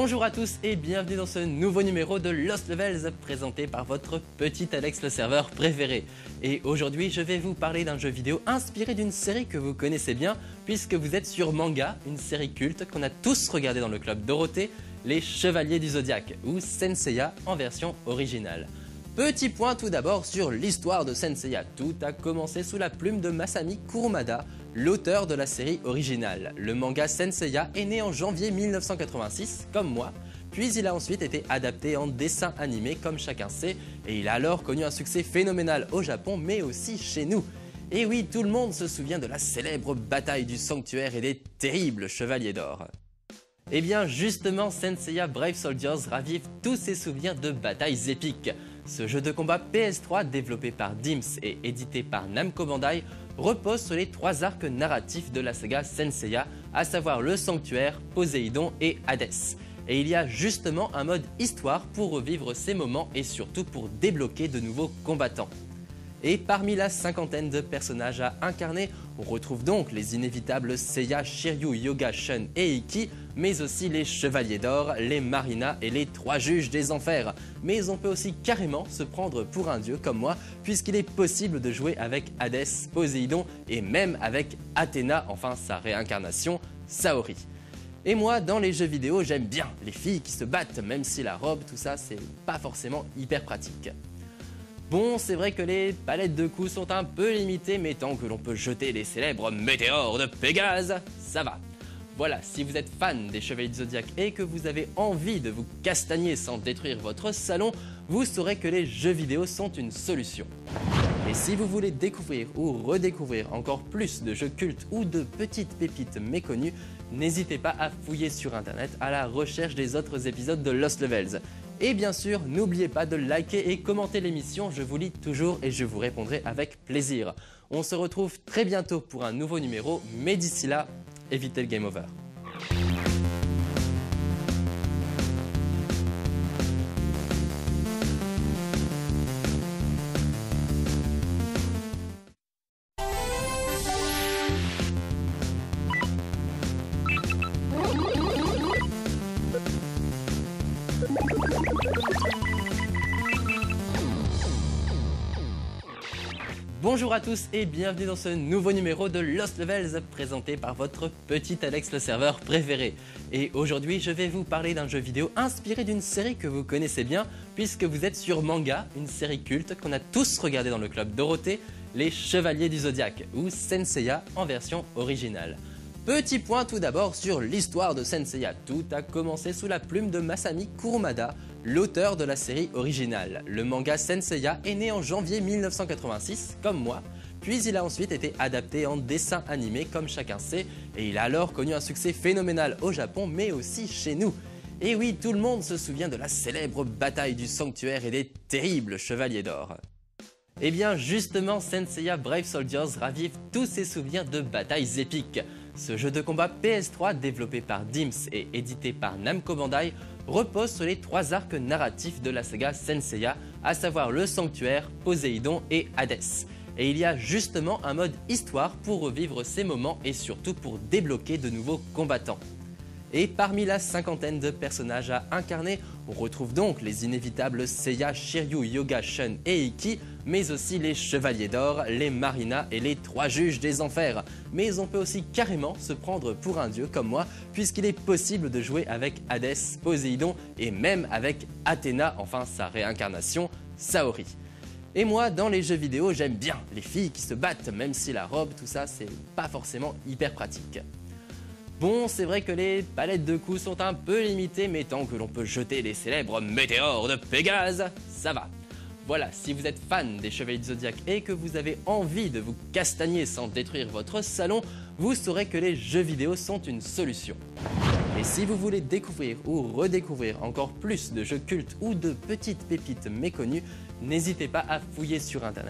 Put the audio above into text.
Bonjour à tous et bienvenue dans ce nouveau numéro de Lost Levels présenté par votre petit Alex le serveur préféré. Et aujourd'hui je vais vous parler d'un jeu vidéo inspiré d'une série que vous connaissez bien puisque vous êtes sur Manga, une série culte qu'on a tous regardé dans le club Dorothée, les Chevaliers du Zodiaque ou Saint-Seiya en version originale. Petit point tout d'abord sur l'histoire de Saint-Seiya. Tout a commencé sous la plume de Masami Kurumada, l'auteur de la série originale. Le manga Saint-Seiya est né en janvier 1986, comme moi, puis il a ensuite été adapté en dessin animé comme chacun sait, et il a alors connu un succès phénoménal au Japon mais aussi chez nous. Et oui, tout le monde se souvient de la célèbre bataille du sanctuaire et des terribles chevaliers d'or. Et bien justement, Saint-Seiya Brave Soldiers ravive tous ses souvenirs de batailles épiques. Ce jeu de combat PS3 développé par Dims et édité par Namco Bandai repose sur les trois arcs narratifs de la saga Saint-Seiya, à savoir le Sanctuaire, Poséidon et Hadès. Et il y a justement un mode histoire pour revivre ces moments et surtout pour débloquer de nouveaux combattants. Et parmi la cinquantaine de personnages à incarner, on retrouve donc les inévitables Seiya, Shiryu, Yoga, Shun et Ikki, mais aussi les Chevaliers d'Or, les Marina et les Trois Juges des Enfers. Mais on peut aussi carrément se prendre pour un dieu comme moi, puisqu'il est possible de jouer avec Hadès, Poséidon et même avec Athéna, enfin sa réincarnation, Saori. Et moi, dans les jeux vidéo, j'aime bien les filles qui se battent, même si la robe, tout ça, c'est pas forcément hyper pratique. Bon, c'est vrai que les palettes de coups sont un peu limitées, mais tant que l'on peut jeter les célèbres météores de Pégase, ça va. Voilà, si vous êtes fan des Chevaliers du Zodiaque et que vous avez envie de vous castagner sans détruire votre salon, vous saurez que les jeux vidéo sont une solution. Et si vous voulez découvrir ou redécouvrir encore plus de jeux cultes ou de petites pépites méconnues, n'hésitez pas à fouiller sur internet à la recherche des autres épisodes de Lost Levels. Et bien sûr, n'oubliez pas de liker et commenter l'émission, je vous lis toujours et je vous répondrai avec plaisir. On se retrouve très bientôt pour un nouveau numéro, mais d'ici là, évitez le game over. Bonjour à tous et bienvenue dans ce nouveau numéro de Lost Levels présenté par votre petit Alex le serveur préféré. Et aujourd'hui je vais vous parler d'un jeu vidéo inspiré d'une série que vous connaissez bien puisque vous êtes sur Manga, une série culte qu'on a tous regardé dans le club Dorothée, les Chevaliers du Zodiaque ou Saint-Seiya en version originale. Petit point tout d'abord sur l'histoire de Saint-Seiya. Tout a commencé sous la plume de Masami Kurumada, l'auteur de la série originale. Le manga Saint-Seiya est né en janvier 1986, comme moi, puis il a ensuite été adapté en dessin animé comme chacun sait, et il a alors connu un succès phénoménal au Japon mais aussi chez nous. Et oui, tout le monde se souvient de la célèbre bataille du sanctuaire et des terribles chevaliers d'or. Et bien justement, Saint-Seiya Brave Soldiers ravive tous ses souvenirs de batailles épiques. Ce jeu de combat PS3 développé par Dims et édité par Namco Bandai repose sur les trois arcs narratifs de la saga Saint-Seiya, à savoir le Sanctuaire, Poséidon et Hadès. Et il y a justement un mode histoire pour revivre ces moments et surtout pour débloquer de nouveaux combattants. Et parmi la cinquantaine de personnages à incarner, on retrouve donc les inévitables Seiya, Shiryu, Yoga, Shun et Ikki, mais aussi les Chevaliers d'Or, les Marina et les Trois Juges des Enfers. Mais on peut aussi carrément se prendre pour un dieu comme moi, puisqu'il est possible de jouer avec Hadès, Poséidon et même avec Athéna, enfin sa réincarnation, Saori. Et moi, dans les jeux vidéo, j'aime bien les filles qui se battent, même si la robe, tout ça, c'est pas forcément hyper pratique. Bon, c'est vrai que les palettes de coups sont un peu limitées, mais tant que l'on peut jeter les célèbres météores de Pégase, ça va. Voilà, si vous êtes fan des Chevaliers du Zodiaque et que vous avez envie de vous castagner sans détruire votre salon, vous saurez que les jeux vidéo sont une solution. Et si vous voulez découvrir ou redécouvrir encore plus de jeux cultes ou de petites pépites méconnues, n'hésitez pas à fouiller sur internet